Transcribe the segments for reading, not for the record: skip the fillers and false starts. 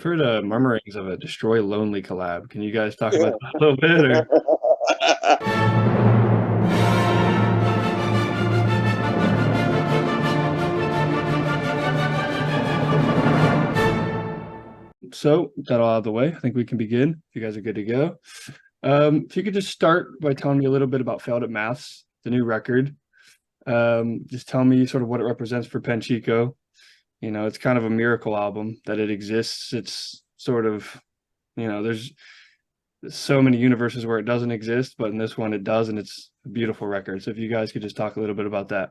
I've heard murmurings of a Destroy Lonely collab. Can you guys talk about that a little bit? Or so that all out of the way, I think we can begin. If you guys are good to go. If you could just start by telling me a little bit about Failed at Maths, the new record. Just tell me sort of what it represents for Panchiko. You know, it's kind of a miracle album that it exists. It's sort of, there's so many universes where it doesn't exist, but in this one it does, and it's a beautiful record. So if you guys could just talk a little bit about that.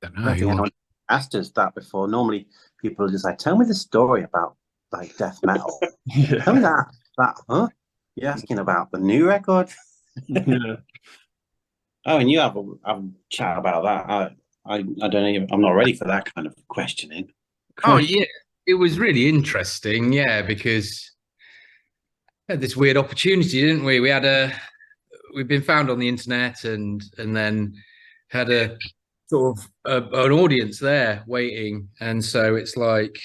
I don't think anyone asked us that before. Normally people are just like, tell me the story about like death metal. Yeah. Tell me huh? You're asking about the new record? Yeah. Oh, and you have a chat about that. I don't even, I'm not ready for that kind of questioning. Oh yeah, it was really interesting. Yeah, because we had this weird opportunity, didn't we? We've been found on the internet and then had a sort of an audience there waiting, and so it's like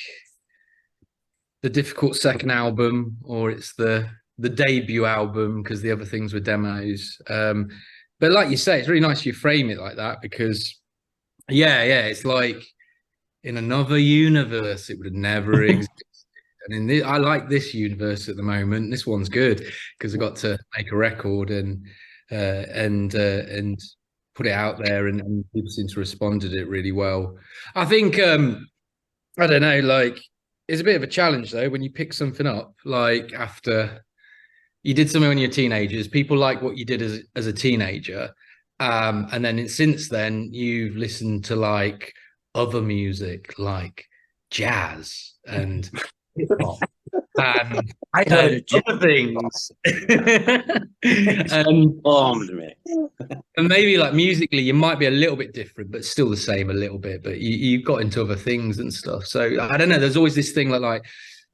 the difficult second album, or it's the debut album, because the other things were demos. But like you say, it's really nice you frame it like that, because yeah, it's like in another universe it would have never existed. And I like this universe at the moment. This one's good because I got to make a record and put it out there, and people seem to respond to it really well. I think I don't know, like it's a bit of a challenge though when you pick something up like after you did something when you're teenagers. People like what you did as a teenager, and then since then you've listened to like other music like jazz and hip hop and I heard other things. And maybe like musically you might be a little bit different, but still the same a little bit, but you got into other things and stuff. So I don't know, there's always this thing like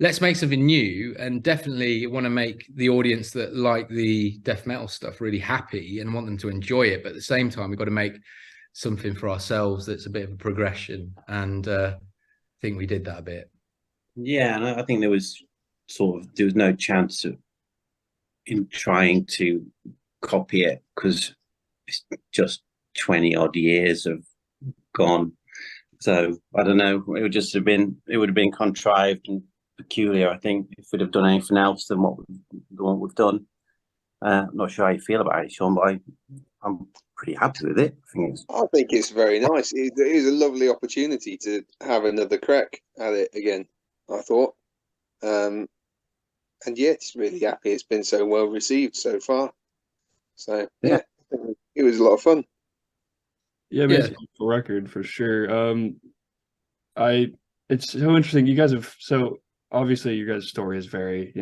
let's make something new, and definitely want to make the audience that like the death metal stuff really happy and want them to enjoy it, but at the same time we've got to make something for ourselves that's a bit of a progression, and I think we did that a bit. Yeah, and I think there was no chance in trying to copy it, because it's just 20 odd years have gone. So I don't know, it would have been contrived and peculiar, I think, if we'd have done anything else than what we've done. I'm not sure how you feel about it, Sean, but I'm pretty happy with it. I think it's very nice. It is a lovely opportunity to have another crack at it again, I thought. And yeah, it's really happy it's been so well received so far. So yeah, it was a lot of fun. Yeah, it's a beautiful record for sure. It's so interesting. You guys have, so obviously your guys' story is very,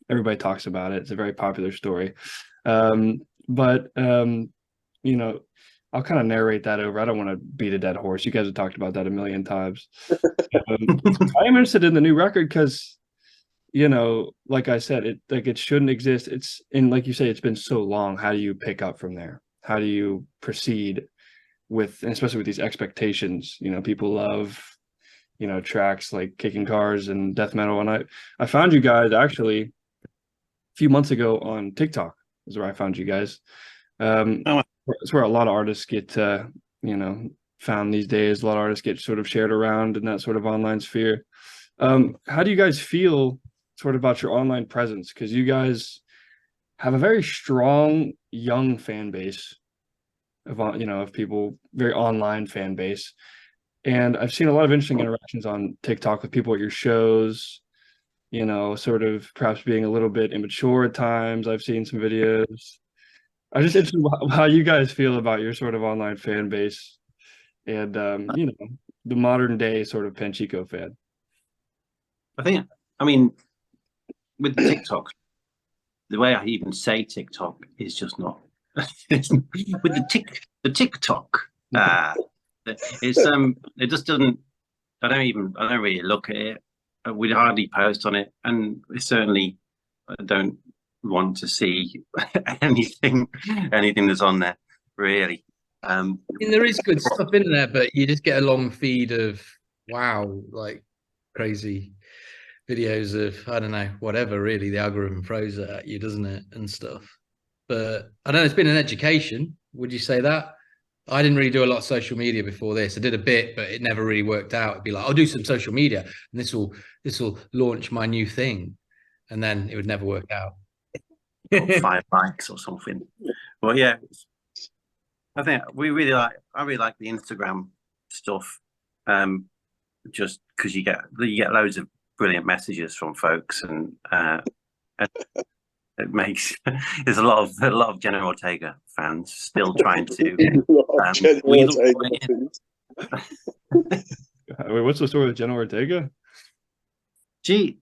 everybody talks about it. It's a very popular story. But I'll kind of narrate that over. I don't want to beat a dead horse. You guys have talked about that a million times. I am interested in the new record because, like I said, it shouldn't exist. Like you say, it's been so long. How do you pick up from there? How do you proceed with, and especially with these expectations? People love, tracks like Kicking Cars and death metal. And I found you guys actually a few months ago on TikTok is where I found you guys. It's where a lot of artists get found these days. A lot of artists get sort of shared around in that sort of online sphere. How do you guys feel sort of about your online presence? Because you guys have a very strong young fan base of people, very online fan base. And I've seen a lot of interesting interactions on TikTok with people at your shows, sort of perhaps being a little bit immature at times. I've seen some videos. I'm just interested how you guys feel about your sort of online fan base and, the modern day sort of Panchiko fan. I mean, with TikTok, the way I even say TikTok is just not with the TikTok. It just doesn't. I don't really look at it. We'd hardly post on it, and certainly I don't want to see anything that's on there, really. I mean, there is good stuff in there, but you just get a long feed of wow, like crazy videos of, I don't know, whatever, really. The algorithm throws it at you, doesn't it, and stuff. But I don't know, it's been an education. Would you say that? I didn't really do a lot of social media before this. I did a bit, but it never really worked out. It'd be like, I'll do some social media and this will launch my new thing. And then it would never work out. 5 likes or something. But yeah, I think I really like the Instagram stuff. Just because you get loads of brilliant messages from folks, and it makes there's a lot of Jenna Ortega fans still trying to Wait, what's the story with Jenna Ortega? She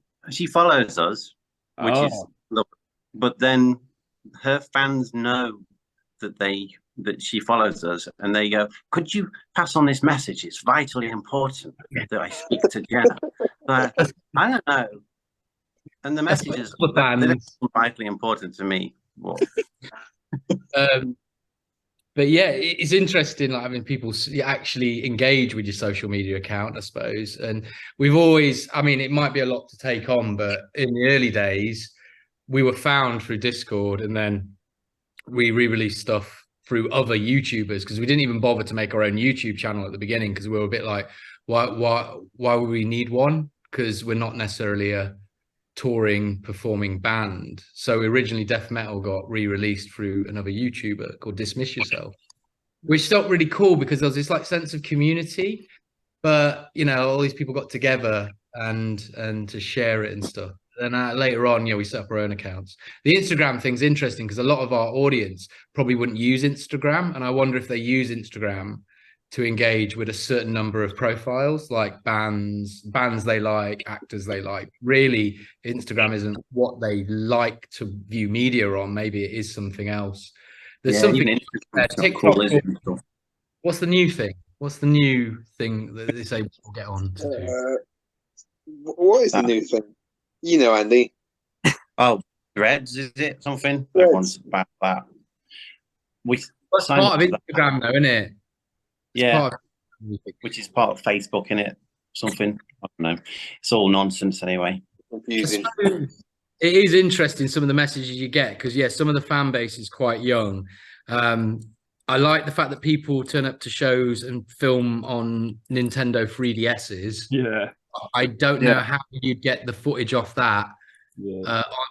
follows us, which is lovely, but then her fans know that she follows us, and they go, "Could you pass on this message? It's vitally important that I speak to Jenna." But I don't know. And the messages are vitally important to me. But yeah, it's interesting, like having people actually engage with your social media account, I suppose. And we've always, I mean, it might be a lot to take on, but in the early days, we were found through Discord, and then we re-released stuff through other YouTubers, because we didn't even bother to make our own YouTube channel at the beginning, because we were a bit like, why would we need one? Because we're not necessarily a touring performing band. So originally death metal got re-released through another YouTuber called Dismiss Yourself, which felt really cool because there was this like sense of community, but you know, all these people got together and to share it and stuff. And later on, we set up our own accounts. The Instagram thing's interesting because a lot of our audience probably wouldn't use Instagram, and I wonder if they use Instagram to engage with a certain number of profiles, like bands they like, actors they like. Really, Instagram isn't what they like to view media on. Maybe it is something else. There's something. TikTok. Cool, what's the new thing? What's the new thing that they say we'll get on to do? What is the new thing? You know, Andy. Oh, Threads, is it something? Threads. Everyone's about that. That's part of Instagram, though, isn't it? Yeah, which is part of Facebook, isn't it? Something, I don't know. It's all nonsense anyway. Confusing. It is interesting, some of the messages you get, because some of the fan base is quite young. I like the fact that people turn up to shows and film on Nintendo 3DSs. Yeah. I don't know how you'd get the footage off that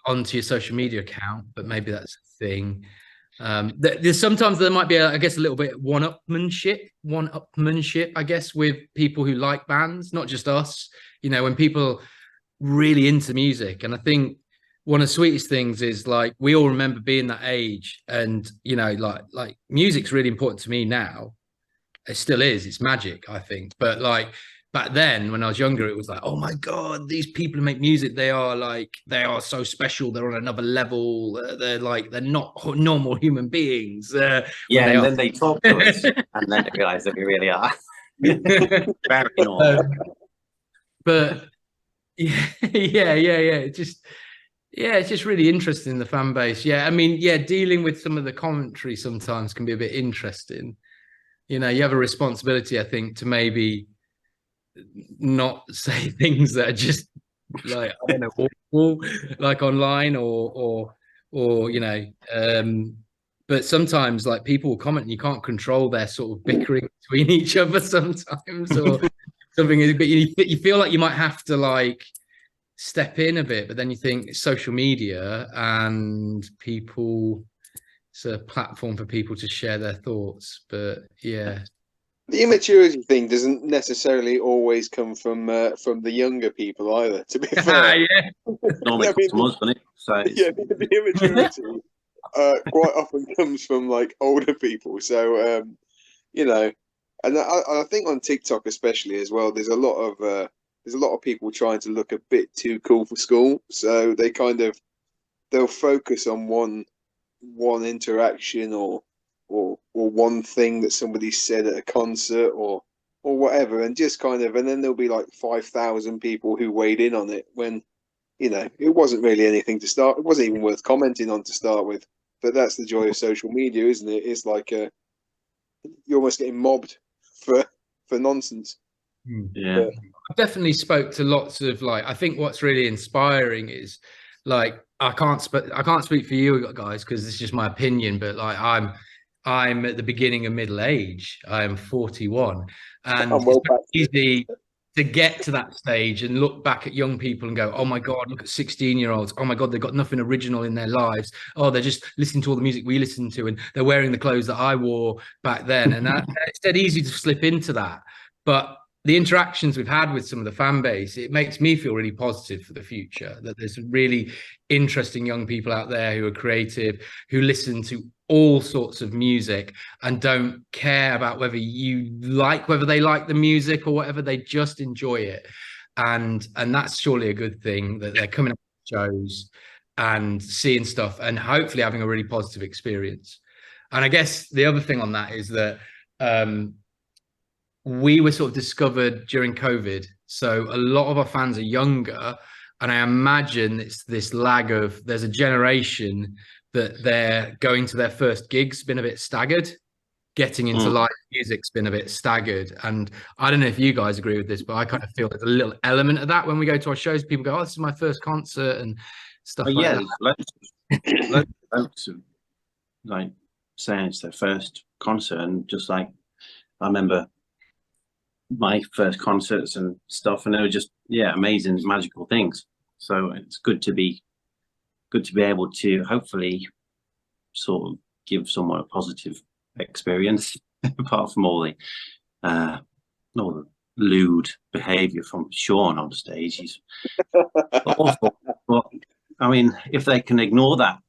onto your social media account, but maybe that's a thing. There's sometimes there might be, I guess, a little bit one-upmanship, I guess, with people who like bands, not just us. You know, when people really into music, and I think one of the sweetest things is like we all remember being that age, and you know, like music's really important to me now. It still is. It's magic, I think. But like back then, when I was younger, it was like, oh my God, these people who make music, they are so special. They're on another level. They're not normal human beings. And then they talk to us, and then they realize that we really are. Very normal. But it's just really interesting, the fan base. I mean, dealing with some of the commentary sometimes can be a bit interesting. You know, you have a responsibility, I think, to maybe not say things that are just like, I don't know, awful, like online or you know, but sometimes like people will comment and you can't control their sort of bickering between each other sometimes or something, but you feel like you might have to like step in a bit, but then you think it's social media and it's a platform for people to share their thoughts. But the immaturity thing doesn't necessarily always come from the younger people either, to be fair. Normally comes from us, doesn't it? So the immaturity quite often comes from like older people. So you know, and I think on TikTok especially as well, there's a lot of people trying to look a bit too cool for school. So they'll focus on one interaction or one thing that somebody said at a concert or whatever, and just and then there'll be like 5,000 people who weighed in on it when, you know, it wasn't really anything to start. It wasn't even worth commenting on to start with. But that's the joy of social media, isn't it? It's like you're almost getting mobbed for nonsense. Yeah. definitely spoke to lots of I think what's really inspiring is I can't speak for you guys because it's just my opinion, but I'm at the beginning of middle age. I am 41, and I'm well back it's easy to get to that stage and look back at young people and go, oh my God, look at 16-year-olds. Oh my God, they've got nothing original in their lives. Oh, they're just listening to all the music we listen to and they're wearing the clothes that I wore back then. And it's dead easy to slip into that. But the interactions we've had with some of the fan base, it makes me feel really positive for the future, that there's really interesting young people out there who are creative, who listen to all sorts of music and don't care about whether they like the music or whatever, they just enjoy it. And that's surely a good thing, that they're coming up to shows and seeing stuff and hopefully having a really positive experience. And I guess the other thing on that is that we were sort of discovered during COVID. So a lot of our fans are younger. And I imagine it's this lag of, there's a generation that they're going to their first gigs, been a bit staggered, getting into live music's been a bit staggered. And I don't know if you guys agree with this, but I kind of feel there's a little element of that when we go to our shows. People go, oh, this is my first concert and stuff like that. Loads of saying it's their first concert, and just I remember my first concerts and stuff, and they were just amazing, magical things. So it's good to be able to hopefully sort of give someone a positive experience apart from all the lewd behavior from Sean on stage. He's awful. But I mean, if they can ignore that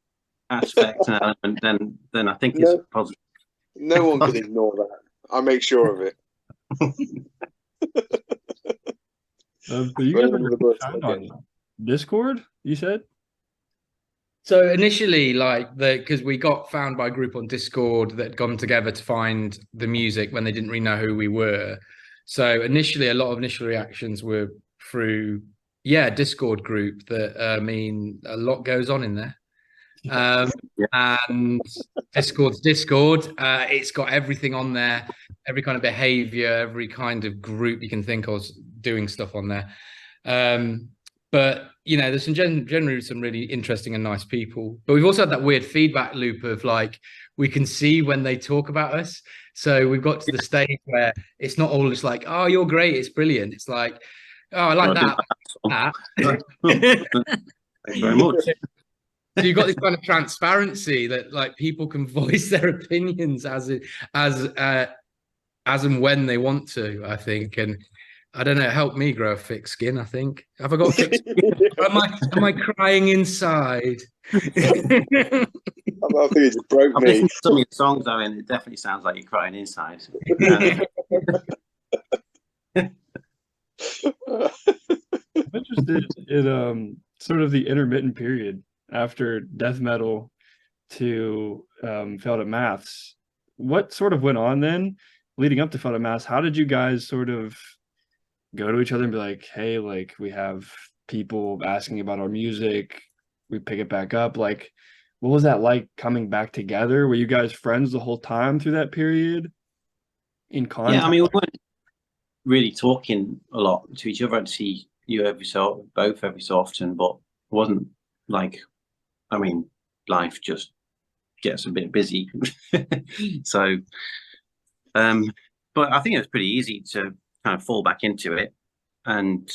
aspect and element, then I think it's positive. No one can ignore that. I make sure of it. But you guys are on Discord, you said? So initially, because we got found by a group on Discord that had gone together to find the music when they didn't really know who we were. So initially, a lot of initial reactions were through, Discord group. That I mean, a lot goes on in there. And Discord's Discord. It's got everything on there, every kind of behavior, every kind of group you can think of doing stuff on there. But there's some generally some really interesting and nice people. But we've also had that weird feedback loop of we can see when they talk about us. So we've got to the stage where it's not all just like, oh, you're great, it's brilliant. It's like, oh, I like that. Thanks very much. So you've got this kind of transparency that people can voice their opinions as and when they want to, I think. And I don't know, it helped me grow a thick skin, I think. Have I got thick skin? Am I crying inside? I think it just broke I've me. listened to some of your songs though, and it definitely sounds like you're crying inside. I'm interested in sort of the intermittent period after death metal to Failed at Maths. What sort of went on then leading up to Failed at Maths? How did you guys sort of go to each other and be like, hey, we have people asking about our music, we pick it back up? What was that like coming back together? Were you guys friends the whole time through that period in contact? Yeah, I mean, we weren't really talking a lot to each other. I'd see you every so often, but it wasn't I mean, life just gets a bit busy. So but I think it was pretty easy to kind of fall back into it, and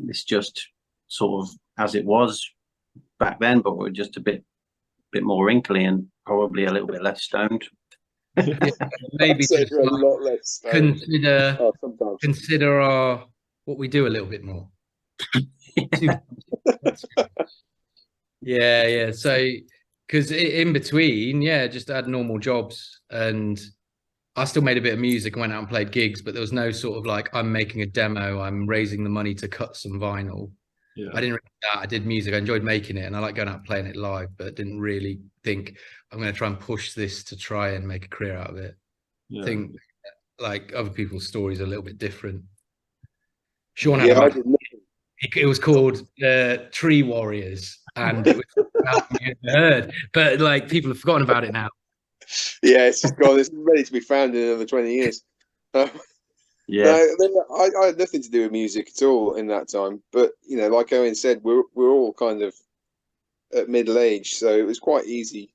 it's just sort of as it was back then, but we're just a bit more wrinkly and probably a little bit less stoned. Maybe just a lot less stoned. consider what we do a little bit more. Yeah. So because in between, just had normal jobs, and I still made a bit of music and went out and played gigs, but there was no sort of I'm making a demo, I'm raising the money to cut some vinyl. I didn't really do that. I did music, I enjoyed making it, and I like going out and playing it live, but didn't really think I'm going to try and push this to try and make a career out of it. I think other people's stories are a little bit different. Sean had it was called Tree Warriors, and it was heard, but people have forgotten about it now. Yeah, it's just gone. It's ready to be found in another 20 years. Yeah, Yeah. I had nothing to do with music at all in that time. But you know, like Owen said, we're all kind of at middle age, so it was quite easy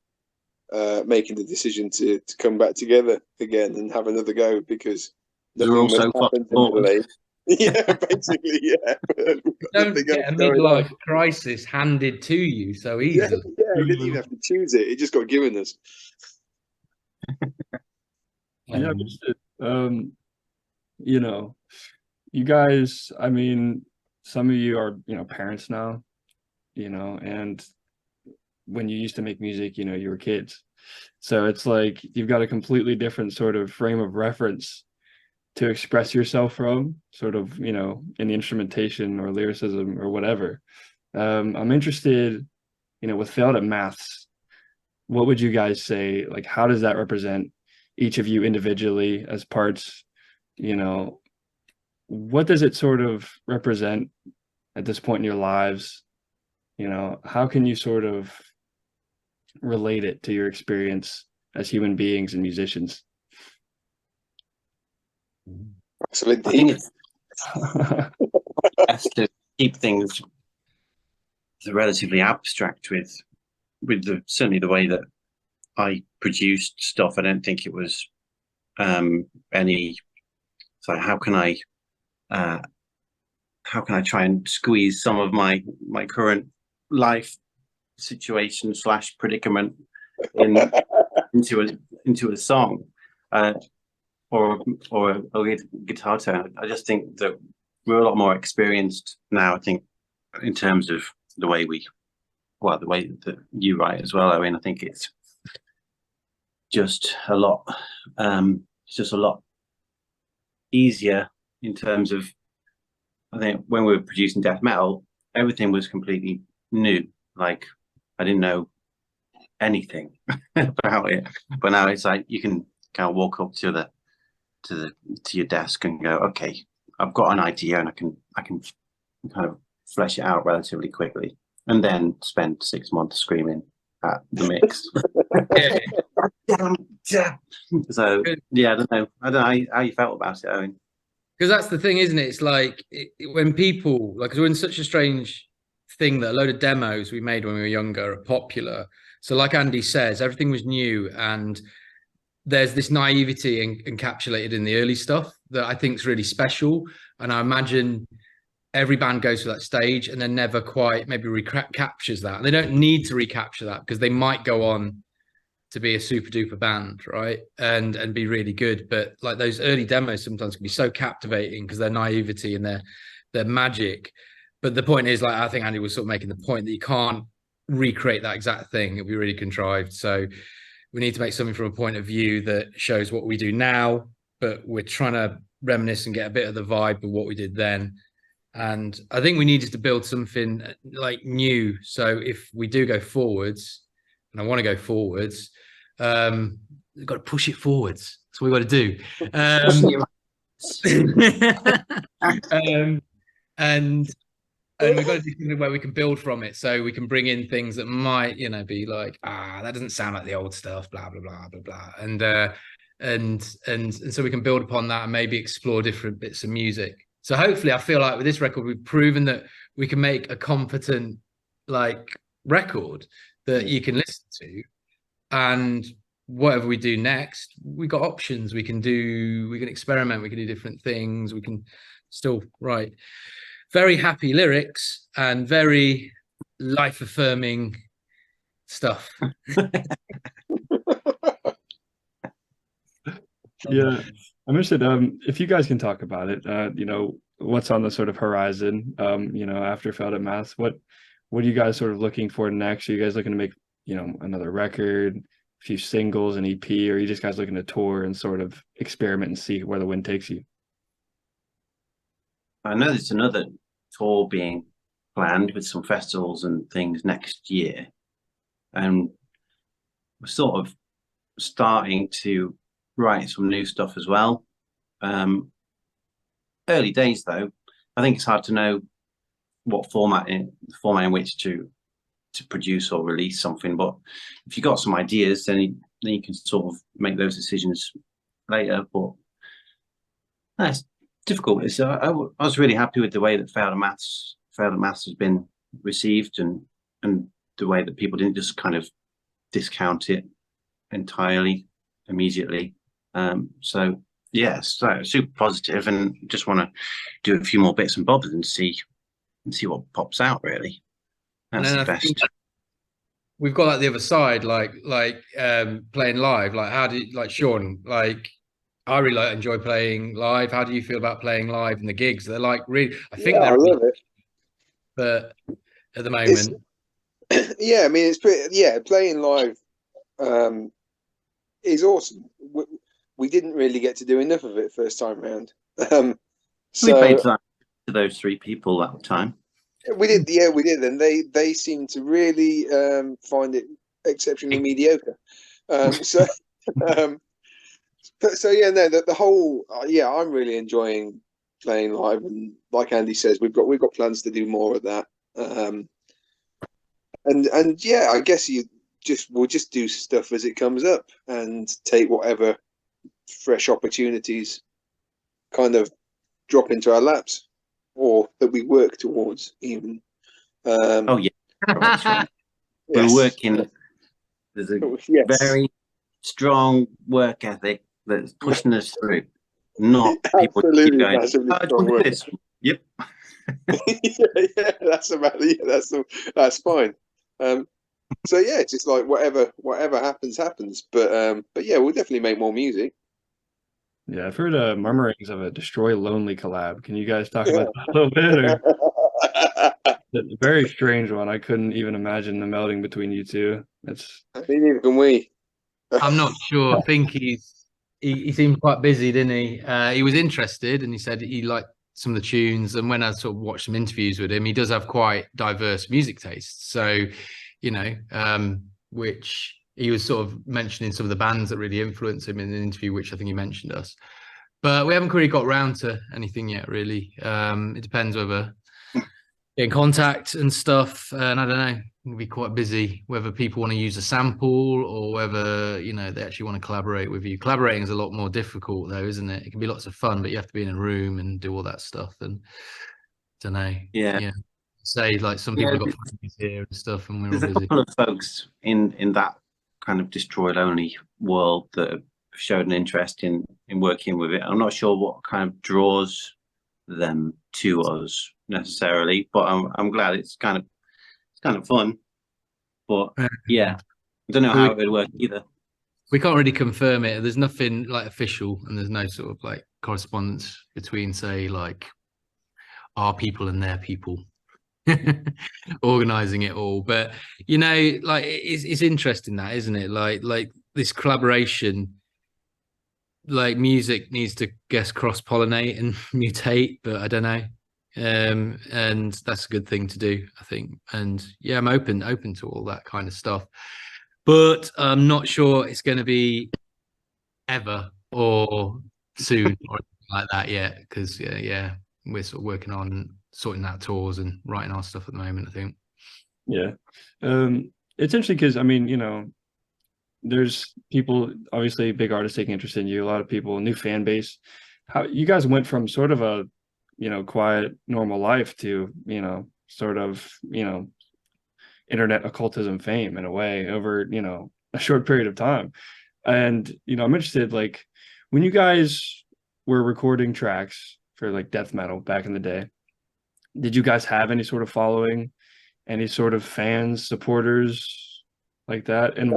making the decision to come back together again and have another go because We're nothing much also happened in middle age. Yeah, basically, yeah. We've got Don't nothing get a else going on. midlife crisis handed to you so Yeah, easily. yeah, we didn't even have to choose it; it just got given us. Yeah, you know, you guys, I mean, some of you are, parents now, and when you used to make music, you were kids. So it's like you've got a completely different sort of frame of reference to express yourself from, sort of, in the instrumentation or lyricism or whatever. I'm interested, with Failed at Maths, what would you guys say? Like, how does that represent each of you individually as parts? What does it sort of represent at this point in your lives? How can you sort of relate it to your experience as human beings and musicians? That's a bit I think deep. it's best to keep things relatively abstract with certainly the way that I produced stuff. I don't think it was any. So how can I try and squeeze some of my current life situation / predicament into a song or a guitar tone? I just think that we're a lot more experienced now. I think in terms of the way the way that you write as well, Owen. I think it's just a lot. It's just a lot easier in terms of. I think when we were producing death metal, everything was completely new. Like I didn't know anything about it, but now it's like you can kind of walk up to your desk and go, okay, I've got an idea and I can kind of flesh it out relatively quickly, and then spend 6 months screaming at the mix. So yeah, I don't know how you felt about it, Owen. Because that's the thing, isn't it? It's like when people, like, 'cause we're in such a strange thing that a load of demos we made when we were younger are popular. So like Andy says, everything was new, and there's this naivety encapsulated in the early stuff that I think is really special. And I imagine every band goes to that stage and then never quite maybe recaptures that. And they don't need to recapture that because they might go on to be a super duper band, right? And be really good. But like those early demos sometimes can be so captivating because their naivety and their magic. But the point is, like, I think Andy was sort of making the point that you can't recreate that exact thing. It'll be really contrived. So we need to make something from a point of view that shows what we do now, but we're trying to reminisce and get a bit of the vibe of what we did then. And I think we needed to build something like new. So if we do go forwards, and I want to go forwards, we've got to push it forwards. That's what we've got to do. And we've got to do something where we can build from it, so we can bring in things that might, be like, that doesn't sound like the old stuff, blah blah blah blah blah, and so we can build upon that and maybe explore different bits of music. So hopefully, I feel like with this record, we've proven that we can make a competent, like, record that you can listen to, and whatever we do next, we got options. We can experiment. We can do different things. We can still write very happy lyrics and very life-affirming stuff. Yeah, I'm interested. If you guys can talk about it, what's on the sort of horizon, after Failed at Maths, what are you guys sort of looking for next? Are you guys looking to make, another record, a few singles, an EP, or are you just guys looking to tour and sort of experiment and see where the wind takes you? I know there's another tour being planned with some festivals and things next year, and we're sort of starting to write some new stuff as well. Early days though. I think it's hard to know what format in which to produce or release something, but if you got some ideas, then you can sort of make those decisions later. But difficult. I was really happy with the way that Failed at Maths has been received, and the way that people didn't just kind of discount it entirely immediately. So yeah, so super positive, and just want to do a few more bits and bobs and see what pops out, really. That's the best. We've got like the other side, like playing live. Like, how do you, like, Sean, like, I really enjoy playing live. How do you feel about playing live in the gigs? They're like really, I think I love it. But at the moment, yeah, I mean, it's pretty. Yeah, playing live is awesome. We didn't really get to do enough of it first time round. We played to those 3 people at the time. We did, yeah, we did, and they seemed to really find it exceptionally mediocre. So yeah, no, the whole yeah, I'm really enjoying playing live, and like Andy says, we've got plans to do more of that. And yeah, I guess we'll just do stuff as it comes up and take whatever fresh opportunities kind of drop into our laps, or that we work towards even. Oh yeah, right. We're working. There's a very strong work ethic that's pushing us through. Not people keep going, oh, this. Yep. yeah, that's fine. So yeah, just like whatever happens. But yeah, we'll definitely make more music. Yeah, I've heard murmurings of a Destroy Lonely collab. Can you guys talk about that a little bit? Or... It's a very strange one. I couldn't even imagine the melding between you two. Neither can we. I'm not sure. I think he seemed quite busy, didn't he? He was interested, and he said he liked some of the tunes. And when I sort of watched some interviews with him, he does have quite diverse music tastes. So, you know, which he was sort of mentioning some of the bands that really influenced him in an interview, which I think he mentioned us. But we haven't really got around to anything yet, really. It depends whether get in contact and stuff. And I don't know, we'll be quite busy, whether people want to use a sample or whether, you know, they actually want to collaborate with you. Collaborating is a lot more difficult though, isn't it? It can be lots of fun, but you have to be in a room and do all that stuff. And I don't know. Yeah. Say like some people have got families here and stuff, and we're all busy. There's a couple of folks in that kind of Destroy Lonely world that have showed an interest in working with it. I'm not sure what kind of draws them to us necessarily, but I'm glad it's kind of fun. But yeah, I don't know how it would work either. We can't really confirm it. There's nothing like official, and there's no sort of like correspondence between, say, like our people and their people organizing it all. But you know, like it's interesting, that, isn't it? Like this collaboration, like music needs to, guess, cross-pollinate and mutate, but I don't know. And that's a good thing to do, I think. And yeah, I'm open to all that kind of stuff, but I'm not sure it's going to be ever or soon or like that yet, because yeah, we're sort of working on sorting out tours and writing our stuff at the moment, I think. Yeah. It's interesting because, I mean, you know, there's people, obviously big artists taking interest in you, a lot of people, new fan base. How you guys went from sort of a, you know, quiet, normal life to, you know, sort of, you know, internet occultism fame in a way over, you know, a short period of time. And, you know, I'm interested, like, when you guys were recording tracks for like death metal back in the day, did you guys have any sort of following, any sort of fans, supporters like that? And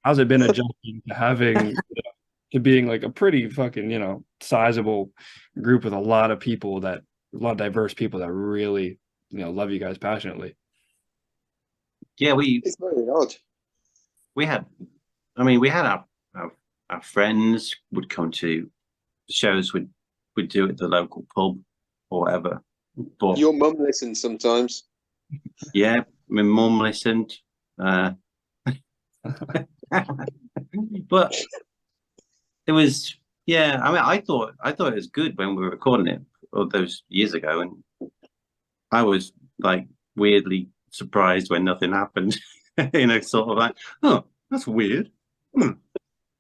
how's it been adjusting to having, you know, to being like a pretty fucking, you know, sizable group with a lot of people a lot of diverse people that really, you know, love you guys passionately? Yeah, it's very odd. We had our friends would come to shows we'd do at the local pub or whatever. But your mum listens sometimes. Yeah, my mum listened. But it was, yeah, I mean, I thought it was good when we were recording it all those years ago, and I was like weirdly surprised when nothing happened. You know, sort of like, oh, that's weird.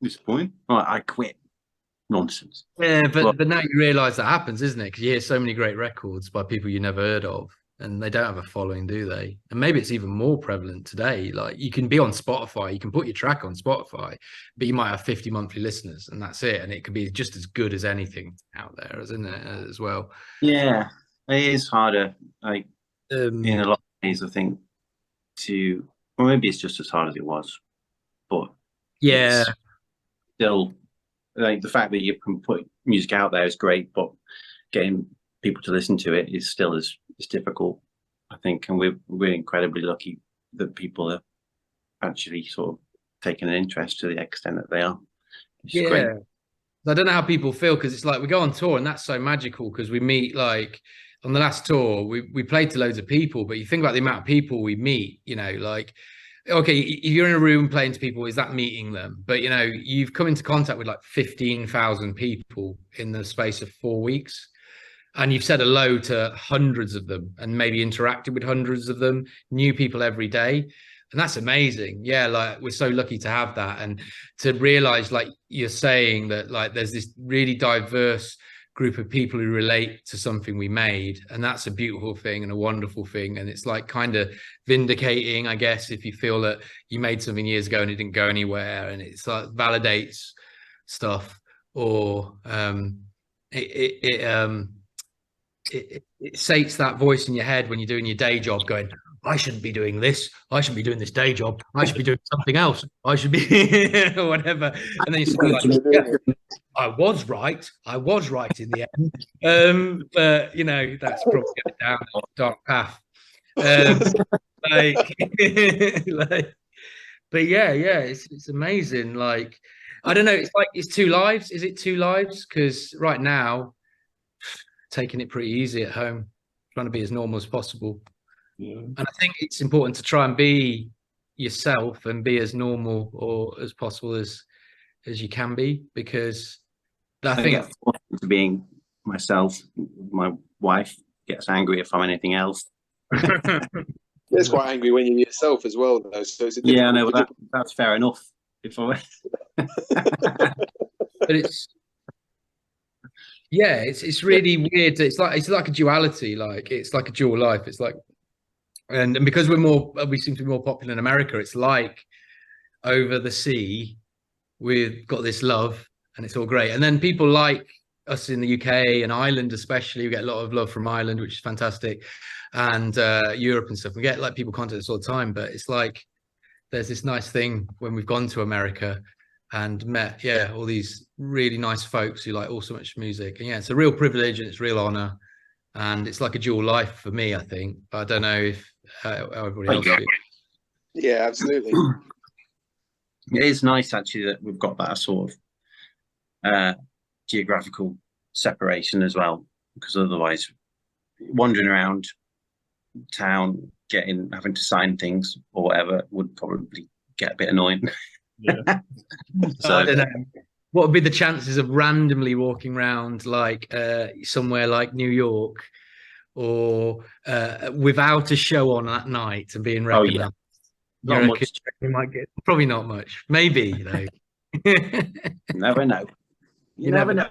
Disappointing. I quit. nonsense. Yeah, but now you realise that happens, isn't it? Because you hear so many great records by people you never heard of, and they don't have a following, do they? And maybe it's even more prevalent today. Like you can be on Spotify, you can put your track on Spotify, but you might have 50 monthly listeners, and that's it. And it could be just as good as anything out there, isn't it? As well. Yeah, it is harder. Like in a lot of ways, I think or maybe it's just as hard as it was, but yeah, it's still like the fact that you can put music out there is great, but getting people to listen to it is still as difficult, I think. And we're incredibly lucky that people are actually sort of taking an interest to the extent that they are. It's great. I don't know how people feel, because it's like we go on tour and that's so magical, because we meet, like on the last tour we played to loads of people, but you think about the amount of people we meet, you know, like okay, if you're in a room playing to people, is that meeting them? But you know, you've come into contact with like 15,000 people in the space of 4 weeks, and you've said hello to hundreds of them and maybe interacted with hundreds of them, new people every day. And that's amazing. Yeah, like we're so lucky to have that, and to realize, like you're saying, that like there's this really diverse group of people who relate to something we made, and that's a beautiful thing and a wonderful thing. And it's like kind of vindicating, I guess, if you feel that you made something years ago and it didn't go anywhere, and it's like validates stuff, or it sates that voice in your head when you're doing your day job going, I shouldn't be doing this. I shouldn't be doing this day job. I should be doing something else. I should be or whatever. And then you're like, yeah, I was right. I was right in the end. But you know, that's probably going down a dark path. Like, but yeah, it's amazing. Like, I don't know. It's like, it's 2 lives. Is it 2 lives? Because right now, taking it pretty easy at home, trying to be as normal as possible. Yeah. And I think it's important to try and be yourself and be as normal or as possible as you can be, because I think get forced into being myself. My wife gets angry if I'm anything else. It's quite angry when you're yourself as well, though. So it's yeah, I know, but that's fair enough. If I but it's really weird. It's like a duality. Like it's like a dual life. It's like, and because we seem to be more popular in America, it's like over the sea we've got this love and it's all great. And then people like us in the UK and Ireland especially, we get a lot of love from Ireland, which is fantastic, and Europe and stuff. We get like people contact us all the time, but it's like there's this nice thing when we've gone to America and met all these really nice folks who like all so much music. And it's a real privilege and it's a real honor, and it's like a dual life for me, I think. But I don't know if everybody else feels. Yeah, absolutely. It is nice actually that we've got that sort of geographical separation as well, because otherwise wandering around town having to sign things or whatever would probably get a bit annoying. Yeah. So I don't know. What would be the chances of randomly walking around like somewhere like New York or without a show on at night and being recognized? Not much. You might get probably not much. Maybe, you know. Never know. You never know.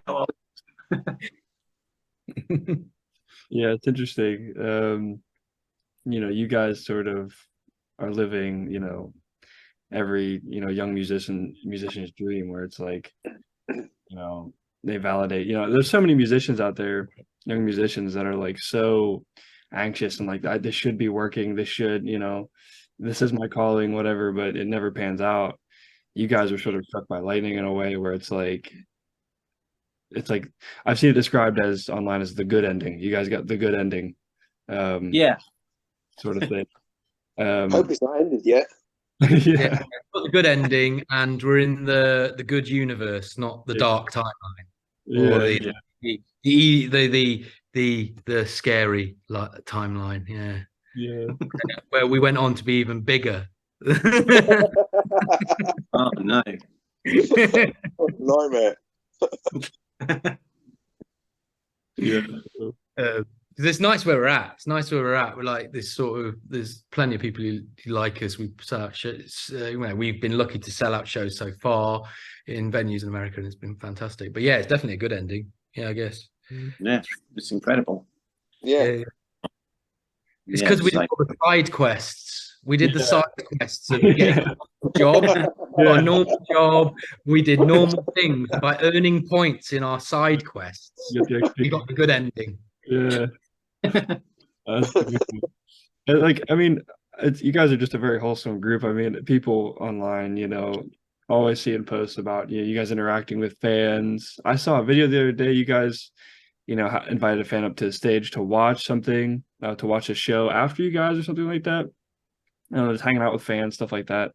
Yeah, it's interesting. You know, you guys sort of are living, you know, every, you know, young musician's dream, where it's like, you know, they validate, you know, there's so many musicians out there, young musicians that are like so anxious and like, this should be working, this should, you know, this is my calling, whatever, but it never pans out. You guys are sort of struck by lightning in a way where it's like I've seen it described as online as the good ending. You guys got the good ending. Sort of thing. Hope it's not ended yet. Yeah, got the good ending, and we're in the good universe, not the dark timeline. Or the scary timeline. Yeah. Where we went on to be even bigger. Oh no. Nightmare. Yeah. because it's nice where we're at. It's nice where we're at. We're like this sort of. There's plenty of people who like us. We sell out shows. We've been lucky to sell out shows so far in venues in America, and it's been fantastic. But yeah, it's definitely a good ending. Yeah, I guess. Yeah, it's incredible. Yeah. It's because we did all the side quests. We did the side quests of getting a job, a normal job. We did normal things by earning points in our side quests. We got a good ending. Yeah. That's beautiful. And, like, I mean, you guys are just a very wholesome group. I mean, people online, you know, always seeing posts about you guys interacting with fans. I saw a video the other day. You guys, you know, invited a fan up to the stage to watch something, to watch a show after you guys or something like that. Just hanging out with fans, stuff like that.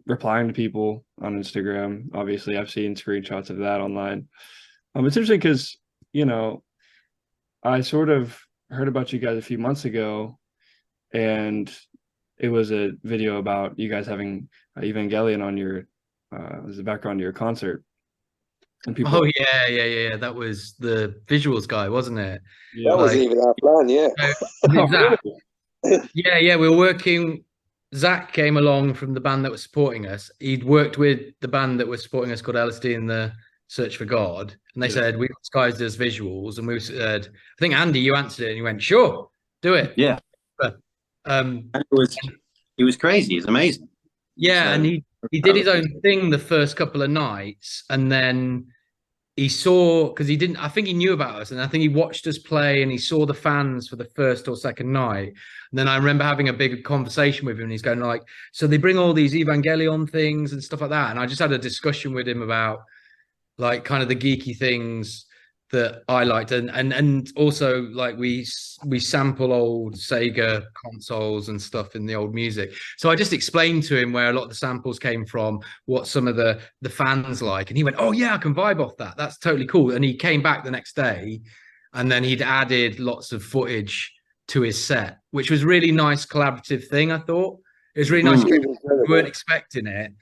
Replying to people on Instagram. Obviously, I've seen screenshots of that online. It's interesting because, you know, I sort of heard about you guys a few months ago, and it was a video about you guys having Evangelion on your as the background of your concert. And people, oh yeah. That was the visuals guy, wasn't it? Yeah, That wasn't even our plan, yeah. Yeah, we were working. Zach came along from the band that was supporting us. He'd worked with the band that was supporting us called LSD in the Search for God, and they said, "We got guys does visuals," and we said, "I think Andy, you answered it," and he went, "Sure, do it." Yeah, but it was crazy. It's amazing. Yeah, so, and he did his own thing the first couple of nights, and then he saw, because he didn't, I think he knew about us, and I think he watched us play, and he saw the fans for the first or second night. And then I remember having a big conversation with him, and he's going like, "So they bring all these Evangelion things and stuff like that," and I just had a discussion with him about like kind of the geeky things that I liked, and also like we sample old Sega consoles and stuff in the old music. So I just explained to him where a lot of the samples came from, what some of the fans like, and he went, "Oh yeah, I can vibe off that. That's totally cool." And he came back the next day, and then he'd added lots of footage to his set, which was really nice collaborative thing. I thought it was really nice. We weren't expecting it,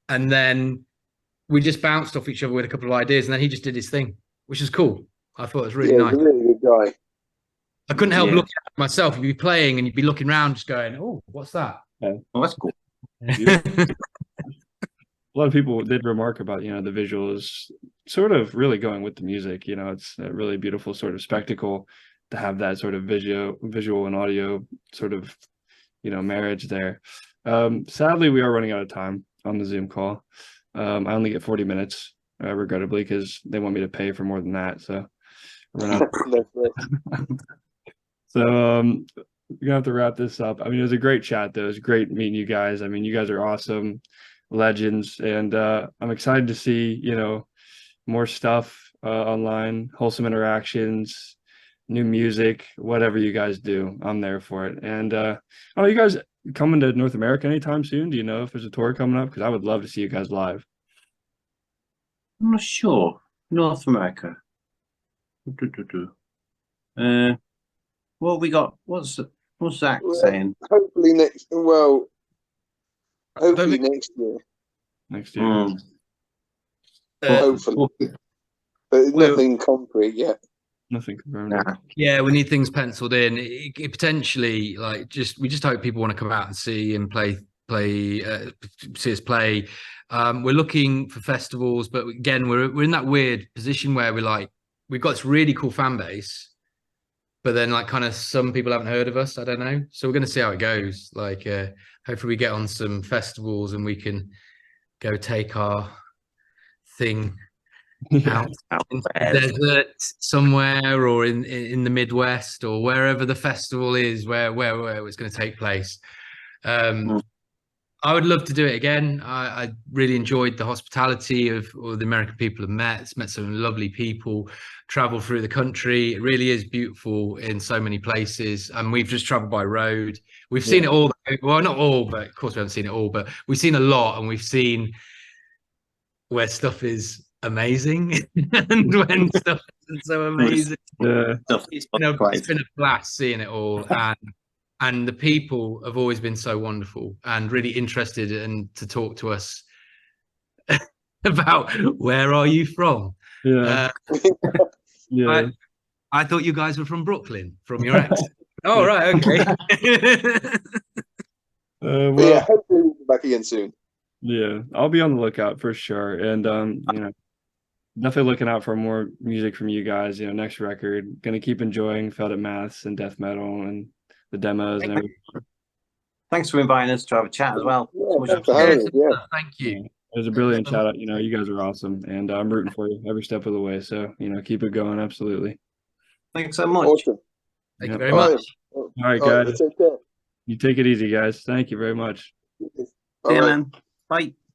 and then we just bounced off each other with a couple of ideas, and then he just did his thing, which is cool. I thought it was really nice. He's a really good guy. I couldn't help looking at myself. You'd be playing and you'd be looking around just going, "Oh, what's that?" Oh, that's cool. A lot of people did remark about, you know, the visuals sort of really going with the music. You know, it's a really beautiful sort of spectacle to have that sort of visual and audio sort of, you know, marriage there. Sadly, we are running out of time on the Zoom call. I only get 40 minutes, regrettably, because they want me to pay for more than that. So we're not. So we're gonna have to wrap this up. I mean, it was a great chat, though. It was great meeting you guys. I mean, you guys are awesome, legends, and I'm excited to see, you know, more stuff online, wholesome interactions, new music, whatever you guys do. I'm there for it. And you guys coming to North America anytime soon? Do you know if there's a tour coming up? Because I would love to see you guys live. I'm not sure. North America. What we got? What's Zach saying? Hopefully next. Well, hopefully next year. Next year. Hopefully, but nothing concrete yet. Nothing confirmed. Nah. Yeah, we need things penciled in. It potentially, like, we just hope people want to come out and see and see us play. We're looking for festivals, but again, we're in that weird position where we've got this really cool fan base, but then like kind of some people haven't heard of us. I don't know. So we're going to see how it goes. Like, hopefully we get on some festivals and we can go take our thing out in the desert somewhere, or in the Midwest, or wherever the festival is, where it's going to take place. I would love to do it again. I really enjoyed the hospitality of all the American people I've met some lovely people, traveled through the country. It really is beautiful in so many places. And we've just traveled by road. We've seen it all. Well, not all, but of course we haven't seen it all, but we've seen a lot, and we've seen where stuff is amazing and when stuff isn't so amazing. It's been a blast seeing it all. And the people have always been so wonderful and really interested and to talk to us about where are you from. I thought you guys were from Brooklyn, from your accent. Oh, right, okay. But Well, yeah, hopefully we'll be back again soon. yeah, I'll be on the lookout for sure. And you know, definitely looking out for more music from you guys. You know, next record, gonna keep enjoying Failed at Maths and death metal and the demos and everything. Thanks for inviting us to have a chat as well. Yeah, It's always thanks for appreciated. having us. Yeah. Thank you. It was a brilliant Excellent. shout out. You know, you guys are awesome, and I'm rooting for you every step of the way. So, you know, keep it going. Absolutely. Thanks so much. Awesome. Thank Yep. you very All right. much. All right, All right, guys. take care. You take it easy, guys. Thank you very much. See All you, right. man. Bye.